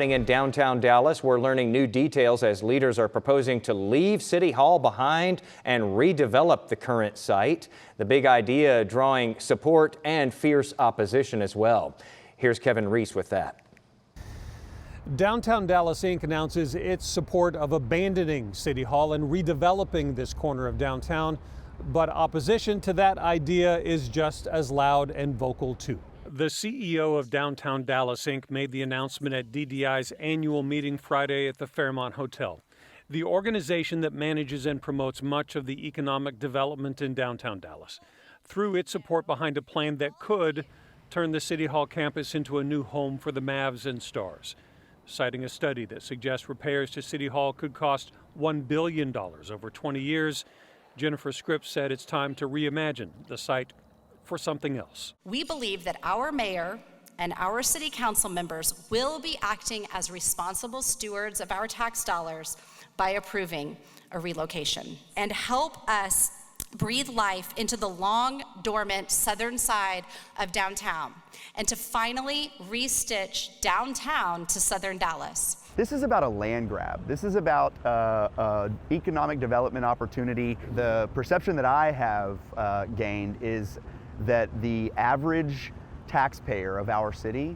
In downtown Dallas, we're learning new details as leaders are proposing to leave City Hall behind and redevelop the current site. The big idea drawing support and fierce opposition as well. Here's Kevin Reese with that. Downtown Dallas Inc. announces its support of abandoning City Hall and redeveloping this corner of downtown. But opposition to that idea is just as loud and vocal too. The CEO of Downtown Dallas Inc. made the announcement at DDI's annual meeting Friday at the Fairmont Hotel. The organization that manages and promotes much of the economic development in downtown Dallas, through its support behind a plan that could turn the City Hall campus into a new home for the Mavs and Stars, citing a study that suggests repairs to City Hall could cost $1 billion over 20 years. Jennifer Scripps said it's time to reimagine the site for something else. We believe that our mayor and our city council members will be acting as responsible stewards of our tax dollars by approving a relocation and help us breathe life into the long dormant southern side of downtown and to finally restitch downtown to southern Dallas. This is about a land grab. This is about economic development opportunity. The perception that I have gained is that the average taxpayer of our city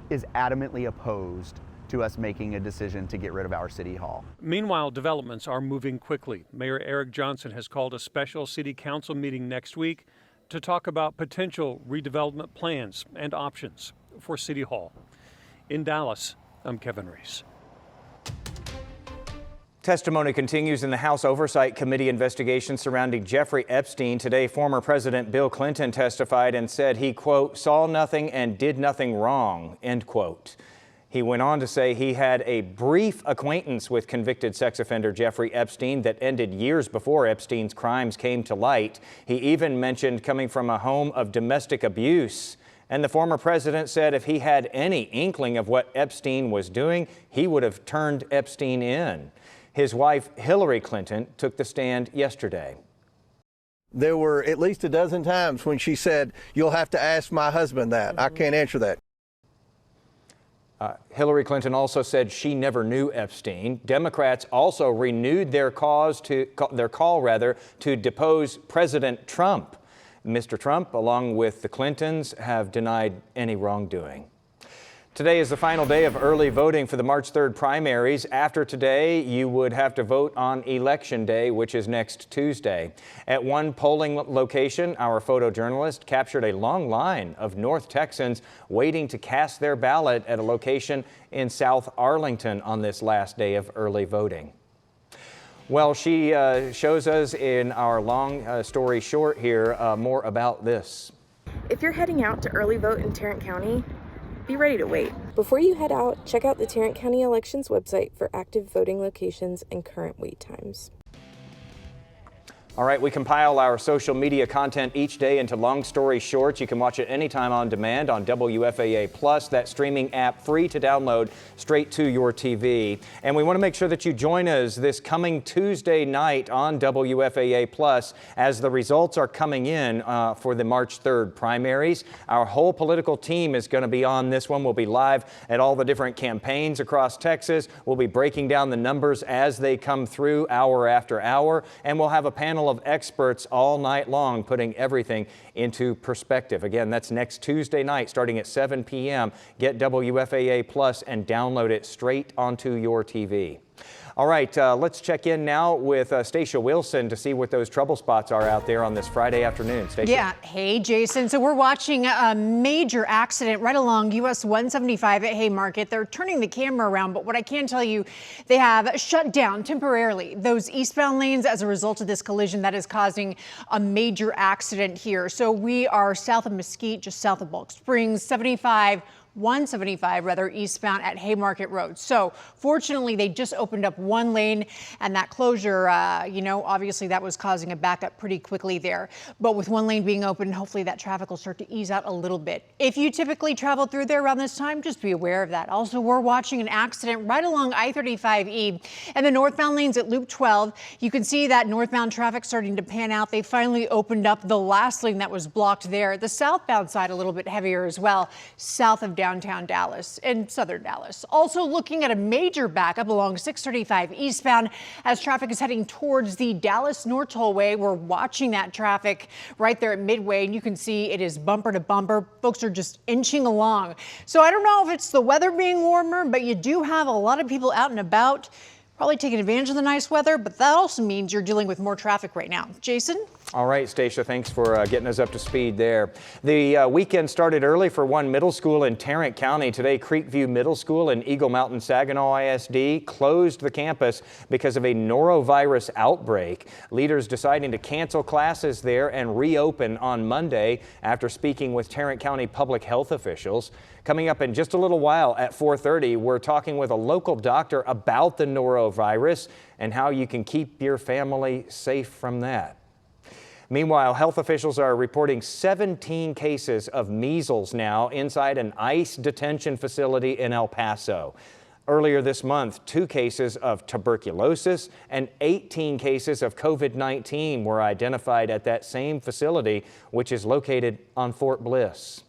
is adamantly opposed to us making a decision to get rid of our City Hall. Meanwhile, developments are moving quickly. Mayor Eric Johnson has called a special city council meeting next week to talk about potential redevelopment plans and options for City Hall. In Dallas, I'm Kevin Reese. Testimony continues in the House Oversight Committee investigation surrounding Jeffrey Epstein. Today, former President Bill Clinton testified and said he, quote, saw nothing and did nothing wrong, end quote. He went on to say he had a brief acquaintance with convicted sex offender Jeffrey Epstein that ended years before Epstein's crimes came to light. He even mentioned coming from a home of domestic abuse. And the former president said if he had any inkling of what Epstein was doing, he would have turned Epstein in. His wife, Hillary Clinton, took the stand yesterday. There were at least a dozen times when she said, "You'll have to ask my husband that. I can't answer that." Hillary Clinton also said she never knew Epstein. Democrats also renewed their call to depose President Trump. Mr. Trump, along with the Clintons, have denied any wrongdoing. Today is the final day of early voting for the March 3rd primaries. After today, you would have to vote on Election Day, which is next Tuesday. At one polling location, our photojournalist captured a long line of North Texans waiting to cast their ballot at a location in South Arlington on this last day of early voting. Well, she shows us in our long story short here more about this. If you're heading out to early vote in Tarrant County, be ready to wait. Before you head out, check out the Tarrant County Elections website for active voting locations and current wait times. All right, we compile our social media content each day into long story shorts. You can watch it anytime on demand on WFAA Plus, that streaming app free to download straight to your TV. And we want to make sure that you join us this coming Tuesday night on WFAA Plus as the results are coming in for the March 3rd primaries. Our whole political team is going to be on this one. We'll be live at all the different campaigns across Texas. We'll be breaking down the numbers as they come through hour after hour, and we'll have a panel of experts all night long putting everything into perspective. Again, that's next Tuesday night starting at 7 p.m. Get WFAA Plus and download it straight onto your TV. All right, let's check in now with Stacia Wilson to see what those trouble spots are out there on this Friday afternoon. Stacia? Yeah, hey Jason. So we're watching a major accident right along US 175 at Haymarket. They're turning the camera around, but what I can tell you, they have shut down temporarily those eastbound lanes as a result of this collision that is causing a major accident here. So we are south of Mesquite, just south of Bulk Springs, 175 rather, eastbound at Haymarket Road. So fortunately, they just opened up one lane, and that closure, obviously that was causing a backup pretty quickly there. But with one lane being open, hopefully that traffic will start to ease out a little bit. If you typically travel through there around this time, just be aware of that. Also, we're watching an accident right along I-35E and the northbound lanes at Loop 12. You can see that northbound traffic starting to pan out. They finally opened up the last lane that was blocked there. The southbound side a little bit heavier as well, south of downtown downtown Dallas and southern Dallas. Also looking at a major backup along 635 eastbound as traffic is heading towards the Dallas North Tollway. We're watching that traffic right there at Midway, and you can see it is bumper to bumper. Folks are just inching along. So I don't know if it's the weather being warmer, but you do have a lot of people out and about, probably taking advantage of the nice weather, but that also means you're dealing with more traffic right now. Jason? All right, Stacia, thanks for getting us up to speed there. The weekend started early for one middle school in Tarrant County. Today, Creekview Middle School in Eagle Mountain Saginaw ISD closed the campus because of a norovirus outbreak. Leaders deciding to cancel classes there and reopen on Monday after speaking with Tarrant County public health officials. Coming up in just a little while at 4:30, we're talking with a local doctor about the norovirus and how you can keep your family safe from that. Meanwhile, health officials are reporting 17 cases of measles now inside an ICE detention facility in El Paso. Earlier this month, 2 cases of tuberculosis and 18 cases of COVID-19 were identified at that same facility, which is located on Fort Bliss.